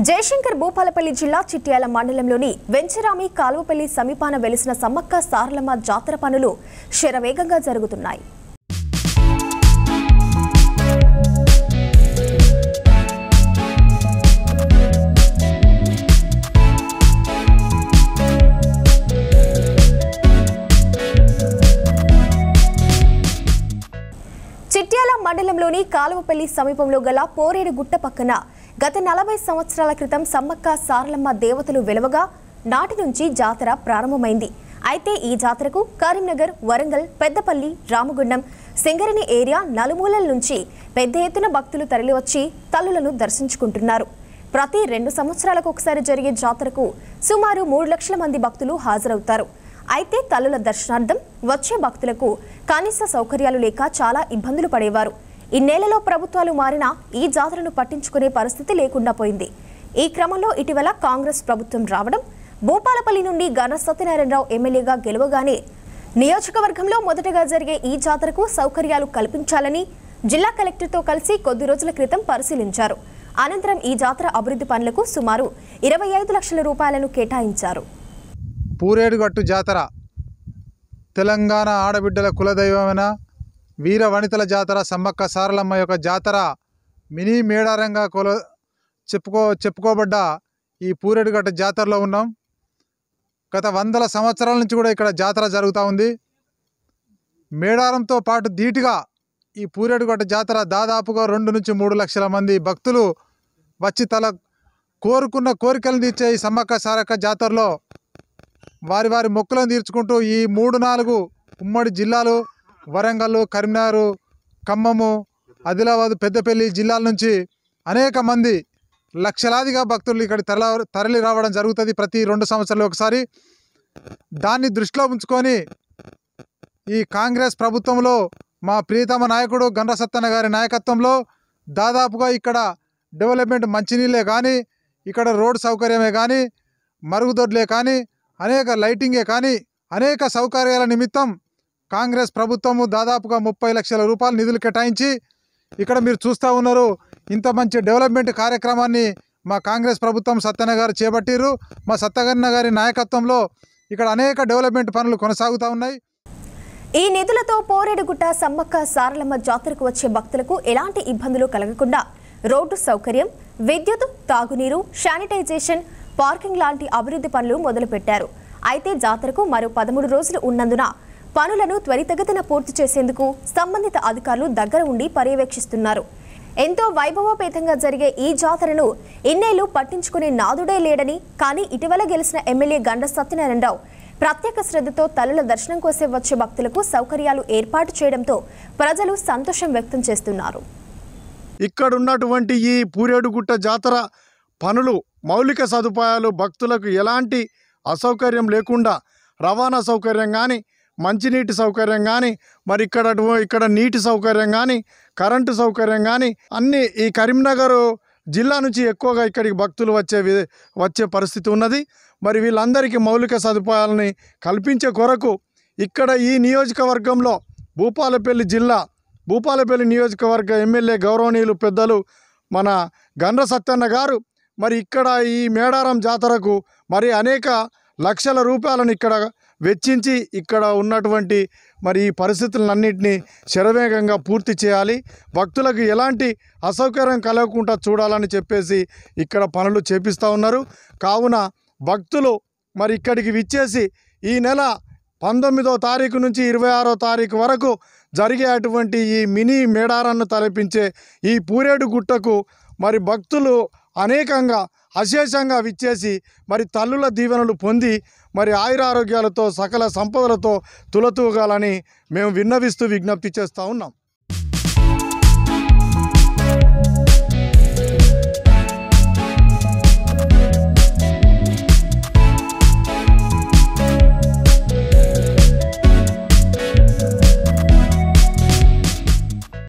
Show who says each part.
Speaker 1: జయశంకర్ భూపాలపల్లి జిల్లా చిట్యాల మండలంలోని వెంచరామి కాలువపల్లి సమీపాన వెలిసిన సమ్మక్క సారలమ్మ జాతర పనులు శరవేగంగా జరుగుతున్నాయి. చిట్యాల మండలంలోని కాలువపల్లి సమీపంలో గల పోరేడు గుట్ట పక్కన గత 40 సంవత్సరాల క్రితం సమ్మక్క సారలమ్మ దేవతలు వెలువగా నాటి నుంచి జాతర ప్రారంభమైంది. అయితే ఈ జాతరకు కరీంనగర్, వరంగల్, పెద్దపల్లి, రామగుండం, సింగరేణి ఏరియా నలుమూలల నుంచి పెద్ద ఎత్తున భక్తులు తరలివచ్చి తల్లులను దర్శించుకుంటున్నారు. ప్రతి 2 సంవత్సరాలకు ఒకసారి జరిగే జాతరకు సుమారు 3 లక్షల మంది భక్తులు హాజరవుతారు. అయితే తల్లుల దర్శనార్థం వచ్చే భక్తులకు కనీస సౌకర్యాలు లేక చాలా ఇబ్బందులు పడేవారు. ఇన్నేళ్లలో ప్రభుత్వాలు మారినా ఈ జాతరను పట్టించుకునే పరిస్థితి లేకుండా పోయింది. ఈ క్రమంలో ఇటీవల కాంగ్రెస్ ప్రభుత్వం రావడం, భూపాలపల్లి నుండి గణ సత్యనారాయణరావు ఎమ్మెల్యేగా గెలవగానే నియోజకవర్గంలో మొదటగా జరిగే ఈ జాతరకు సౌకర్యాలు కల్పించాలని జిల్లా కలెక్టర్తో కలిసి కొద్ది రోజుల క్రితం పరిశీలించారు. అనంతరం ఈ జాతర అభివృద్ధి పనులకు సుమారు 25 లక్షల రూపాయలను కేటాయించారు.
Speaker 2: పూరేడుగట్టు జాతర తెలంగాణ ఆడబిడ్డల కులదైవమైన వీర వనితల జాతర సమ్మక్క సారలమ్మ యొక్క జాతర మినీ మేడారంగా చెప్పుకోబడ్డ ఈ పూరేడుగట్టు జాతరలో ఉన్నాం. గత 100 సంవత్సరాల నుంచి కూడా ఇక్కడ జాతర జరుగుతూ ఉంది. మేడారంతో పాటు ధీటుగా ఈ పూరేడుగట్టు జాతర దాదాపుగా 2 నుంచి 3 లక్షల మంది భక్తులు వచ్చి కోరుకున్న కోరికలను తీర్చే ఈ సమ్మక్క సారక్క జాతరలో వారి మొక్కులను తీర్చుకుంటూ ఈ 3-4 ఉమ్మడి జిల్లాలు వరంగల్, కరీంనగర్, ఖమ్మము, ఆదిలాబాద్, పెద్దపల్లి జిల్లాల నుంచి అనేక మంది లక్షలాదిగా భక్తులు ఇక్కడ తరలి రావడం జరుగుతుంది ప్రతి 2 సంవత్సరాలు ఒకసారి. దాన్ని దృష్టిలో ఉంచుకొని ఈ కాంగ్రెస్ ప్రభుత్వంలో మా ప్రియతమ నాయకుడు గండ్ర సత్తన్న గారి నాయకత్వంలో దాదాపుగా ఇక్కడ డెవలప్మెంట్ మంచినీళ్ళే కానీ, ఇక్కడ రోడ్ సౌకర్యమే కానీ, మరుగుదొడ్లే కానీ, అనేక లైటింగే కానీ అనేక సౌకర్యాల నిమిత్తం కాంగ్రెస్ ప్రభుత్వము దాదాపుగా 30 లక్షల రూపాయలు నిధులు కేటాయించి ఇక్కడ మీరు చూస్తూ ఉన్నారు. ఇంత మంచి డెవలప్మెంట్ కార్యక్రమాన్ని మా కాంగ్రెస్ ప్రభుత్వం సత్తన్న గారు చేపట్టిరు. మా సత్తన్న గారి నాయకత్వంలో ఇక్కడ అనేక డెవలప్మెంట్ పనులు కొనసాగుతూ ఉన్నాయి.
Speaker 1: ఈ నిధులతో పోరేడుగుట్ట సమ్మక్క సారలమ్మ జాతరకు వచ్చే భక్తులకు ఎలాంటి ఇబ్బందులు కలగకుండా రోడ్డు సౌకర్యం, విద్యుత్, తాగునీరు, శానిటైజేషన్, పార్కింగ్ లాంటి అభివృద్ధి పనులు మొదలుపెట్టారు. అయితే జాతరకు మరో 13 రోజులు ఉన్నందున పనులను త్వరితగతిన పూర్తి చేసేందుకు సంబంధిత అధికారులు దగ్గర ఉండి పర్యవేక్షిస్తున్నారు. ఎంతో వైభవోపేతంగా జరిగే ఈ జాతరను ఇన్నేళ్లు పట్టించుకునే నాదుడే లేడని, కానీ ఇటీవల గెలిచిన ఎమ్మెల్యే గండ్ర సత్యనారాయణరావు ప్రత్యేక శ్రద్ధతో తల్లుల దర్శనం కోసం వచ్చే భక్తులకు సౌకర్యాలు ఏర్పాటు చేయడంతో ప్రజలు సంతోషం వ్యక్తం చేస్తున్నారు.
Speaker 3: ఇక్కడ ఉన్నటువంటి ఈ పూరేడుగుట్ట జాతర పనులు మౌలిక సదుపాయాలు భక్తులకు ఎలాంటి అసౌకర్యం లేకుండా రవాణా సౌకర్యం కానీ, మంచినీటి సౌకర్యం కానీ, మరి ఇక్కడ నీటి సౌకర్యం కానీ, కరెంటు సౌకర్యం కానీ అన్నీ ఈ కరీంనగర్ జిల్లా నుంచి ఎక్కువగా ఇక్కడికి భక్తులు వచ్చే పరిస్థితి ఉన్నది. మరి వీళ్ళందరికీ మౌలిక సదుపాయాలని కల్పించే కొరకు ఇక్కడ ఈ నియోజకవర్గంలో భూపాలపల్లి నియోజకవర్గ ఎమ్మెల్యే గౌరవనీయులు పెద్దలు మన గండ్ర సత్తన్న గారు మరి ఇక్కడ ఈ మేడారం జాతరకు మరి అనేక లక్షల రూపాయలను ఇక్కడ వెచ్చించి ఇక్కడ ఉన్నటువంటి మరి ఈ పరిస్థితులన్నింటినీ శరవేగంగా పూర్తి చేయాలి, భక్తులకు ఎలాంటి అసౌకర్యం కలగకుండా చూడాలని చెప్పేసి ఇక్కడ పనులు చేపిస్తూ ఉన్నారు. కావున భక్తులు మరి ఇక్కడికి విచ్చేసి ఈ నెల 19వ తారీఖు నుంచి 26వ తారీఖు వరకు జరిగేటువంటి ఈ మినీ మేడారాన్ని తలపించే ఈ పూరేడుగుట్టకు మరి భక్తులు అనేకంగా అశేషంగా విచ్చేసి మరి తల్లుల దీవెనలు పొంది మరి ఆయురారోగ్యాలతో సకల సంపదలతో తులతూగాలని మేము విజ్ఞప్తి చేస్తూ ఉన్నాం.